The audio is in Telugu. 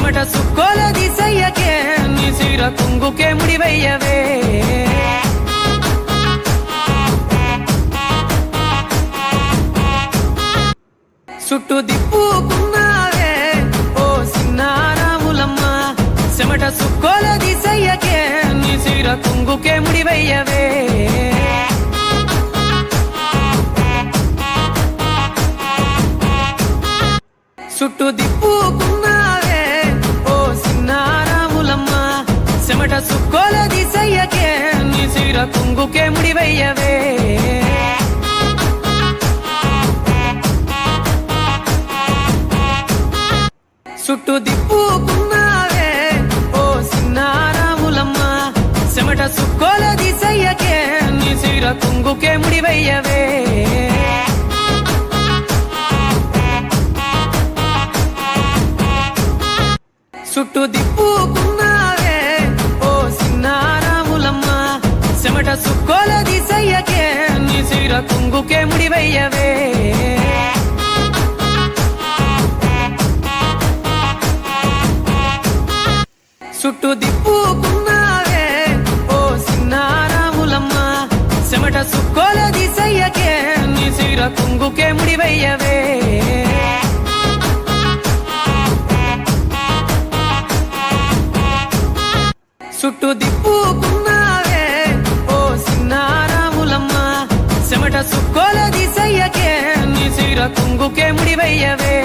చెమట సుక్కోల దిశయ్యకే నీ సిర కుంగుకే ముడివయ్యవే చుట్టూ దిప్పుకున్నావే ఓ సిన్నారాములమ్మ చెమట సుక్కోల దిశయ్యకే నీ సిర కుంగుకే ముడివయ్యవే చుట్టూ దిప్పుకున్నావే ఓ సిన్నారాములమ్మ చెమట సుక్కోల దిశయ్యకే నీ సిర కుంగుకే ముడివయ్యవే చుట్టూ దిప్పుకున్నావే ఓ సిన్నారాములమ్మ చెమట సుక్కోల దిశయ్యకే నీ సిర కుంగుకే ముడివయ్యవే చుట్టూ దిప్పుకున్నావే ఓ సిన్నారాములమ్మ చెమట సుక్కోల దిశయ్యకే నీ సిర కుంగుకే ముడివయ్యవే చుట్టూ దిప్పుకున్నావే ఓ సిన్నారాములమ్మ చెమట సుక్కోల దిశయ్యకే నీ సిర కుంగుకే ముడివయ్యవే చుట్టూ దిప్పుకున్నావే ఓ సిన్నారాములమ్మ చెమట సుక్కోల దిశయ్యకే నీ సిర కుంగుకే ముడివయ్యవే